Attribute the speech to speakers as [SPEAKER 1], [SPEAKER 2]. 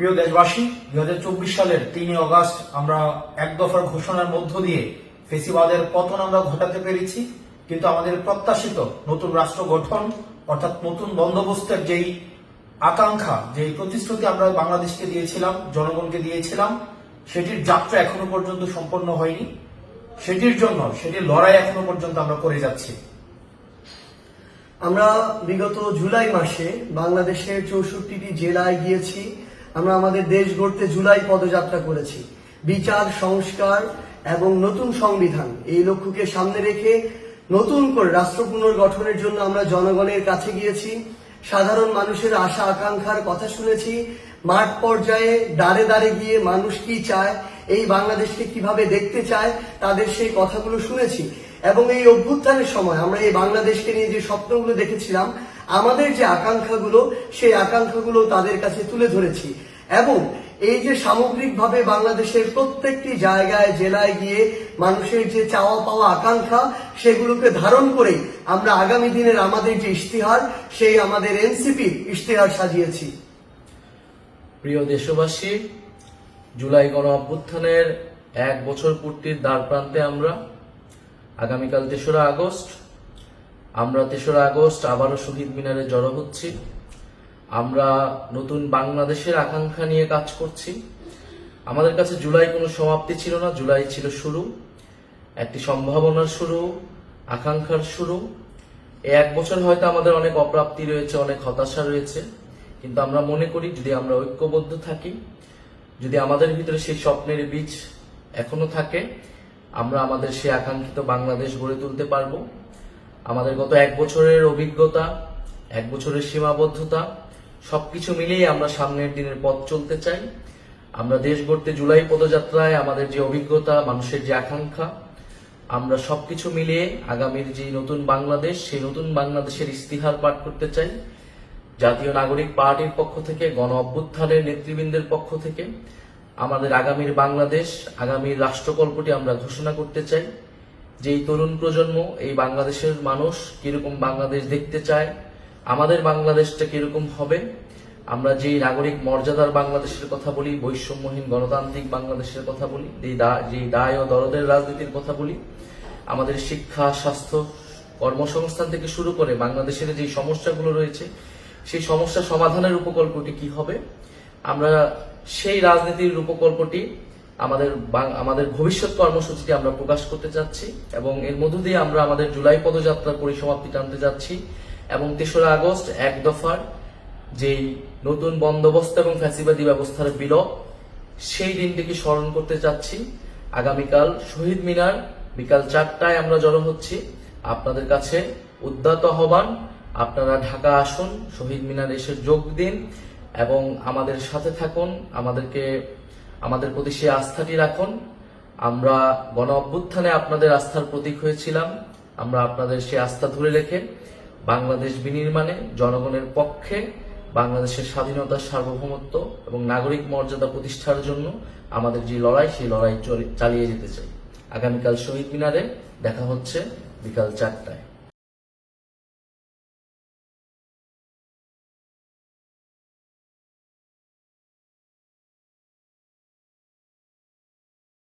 [SPEAKER 1] প্রিয় দেশবাসী, 2024 সালের 3 অগস্ট আমরা এক দফার ঘোষণার মধ্য দিয়ে ফেসিবাদের পতন আমরা ঘটাতে পেরেছি। কিন্তু আমাদের প্রত্যাশিত নতুন রাষ্ট্র গঠন অর্থাৎ নতুন বন্দোবস্তের যেই আকাঙ্ক্ষা, যেই প্রতিশ্রুতি আমরা বাংলাদেশকে দিয়েছিলাম, জনগণকে দিয়েছিলাম, সেটির যাত্রা এখনো পর্যন্ত সম্পন্ন হয়নি। সেটির লড়াই এখনো পর্যন্ত আমরা করে যাচ্ছি।
[SPEAKER 2] আমরা বিগত জুলাই মাসে বাংলাদেশের 64টি জেলায় গিয়েছি। আমরা আমাদের দেশ গড়তে জুলাই পদযাত্রা করেছি। বিচার, সংস্কার এবং নতুন সংবিধান এই লক্ষ্যকে সামনে রেখে নতুন করে রাষ্ট্র পুনর্গঠনের জন্য আমরা জনগণের কাছে গিয়েছি। সাধারণ মানুষের আশা আকাঙ্ক্ষার কথা শুনেছি। মাঠ পর্যায়ে দাঁড়ে দাঁড়ে গিয়ে মানুষ কি চায়, এই বাংলাদেশকে কিভাবে দেখতে চায়, তাদের সেই কথাগুলো শুনেছি। এবং এই অভ্যুত্থানের সময় আমরা এই বাংলাদেশকে নিয়ে যে স্বপ্নগুলো দেখেছিলাম, আমাদের যে আকাঙ্ক্ষাগুলো, সেই আকাঙ্ক্ষাগুলো তাদের কাছে তুলে ধরেছি। এবং এই যে সামগ্রিকভাবে বাংলাদেশের প্রত্যেকটি জায়গায়, জেলায় গিয়ে মানুষের যে চাওয়া পাওয়া আকাঙ্ক্ষা, সেগুলোকে ধারণ করে আমরা আগামী দিনের আমাদের যে ইশতেহার, সেই আমাদের এনসিপির ইশতেহার সাজিয়েছি।
[SPEAKER 3] প্রিয় দেশবাসী, জুলাই গণ অভ্যুত্থানের 1 বছর পূর্তির দ্বার প্রান্তে আমরা। আগামীকাল 3রা আগস্ট। আমরা 3রা আগস্ট আবারও শহীদ মিনারে জড়ো হচ্ছি। আমরা নতুন বাংলাদেশের আকাঙ্ক্ষা নিয়ে কাজ করছি। আমাদের কাছে জুলাই কোনো সমাপ্তি ছিল না, জুলাই ছিল শুরু, একটি সম্ভাবনার শুরু, আকাঙ্ক্ষার শুরু। এই 1 বছর হয়তো আমাদের অনেক অপ্রাপ্তি রয়েছে, অনেক হতাশা রয়েছে, কিন্তু আমরা মনে করি যদি আমরা ঐক্যবদ্ধ থাকি, যদি আমাদের ভিতরে সেই স্বপ্নের বীজ এখনো থাকে, আমরা আমাদের সেই আকাঙ্ক্ষিত বাংলাদেশ গড়ে তুলতে পারবো। আমাদের গত 1 বছরের অভিজ্ঞতা, 1 বছরের সীমাবদ্ধতা সবকিছু মিলিয়ে আমরা সামনের দিনের পথ চলতে চাই। আমরা দেশ গড়তে জুলাই পদযাত্রায় আমাদের যে অভিজ্ঞতা, মানুষের যে আকাঙ্ক্ষা, আমরা সবকিছু মিলিয়ে আগামীর যে নতুন বাংলাদেশ, সেই নতুন বাংলাদেশের ইশতেহার পাঠ করতে চাই। জাতীয় নাগরিক পার্টির পক্ষ থেকে, গণ অভ্যুত্থানের নেতৃবৃন্দের পক্ষ থেকে আমাদের আগামীর বাংলাদেশ, আগামীর রাষ্ট্রকল্পটি আমরা ঘোষণা করতে চাই। যেই তরুণ প্রজন্ম, এই বাংলাদেশের মানুষ কিরকম বাংলাদেশ দেখতে চায়, আমাদের বাংলাদেশটা কিরকম হবে, আমরা যেই নাগরিক মর্যাদার বাংলাদেশের কথা বলি, বৈষম্যহীন গণতান্ত্রিক বাংলাদেশের কথা বলি, যেই দায় ও দরদের রাজনীতির কথা বলি, আমাদের শিক্ষা, স্বাস্থ্য, কর্মসংস্থান থেকে শুরু করে বাংলাদেশের যে সমস্যাগুলো রয়েছে, সেই সমস্যা সমাধানের উপকল্পটি কি হবে, আমরা সেই রাজনীতির উপকল্পটি আমাদের ভবিষ্যৎ কর্মসূচিটি আমরা প্রকাশ করতে যাচ্ছি। এবং এর মধ্য দিয়ে আমরা আমাদের জুলাই পদযাত্রার পরিসমাপ্তি টানতে যাচ্ছি। এবং 3রা আগস্ট 1 দফার যেই নতুন বন্দোবস্ত এবং ফ্যাসিবাদী ব্যবস্থার বিলোপ, সেই দিনটিকে স্মরণ করতে যাচ্ছি। আগামীকাল শহীদ মিনার বিকাল 4টায় আমরা জড়ো হচ্ছি। আপনাদের কাছে উদ্যত আহ্বান, আপনারা ঢাকা আসুন, শহীদ মিনার এসে যোগ দিন এবং আমাদের সাথে থাকুন, আমাদের প্রতি সেই আস্থাটি রাখুন। আমরা গণ অভ্যুত্থানে আপনাদের আস্থার প্রতীক হয়েছিলাম। আমরা আপনাদের সেই আস্থা ধরে রেখে বাংলাদেশ বিনির্মাণে জনগণের পক্ষে, বাংলাদেশের স্বাধীনতা, সার্বভৌমত্ব এবং নাগরিক মর্যাদা প্রতিষ্ঠার জন্য আমাদের যে লড়াই, সেই লড়াই চালিয়ে যেতে চাই। আগামীকাল শহীদ মিনারে দেখা হচ্ছে বিকাল 4টায়।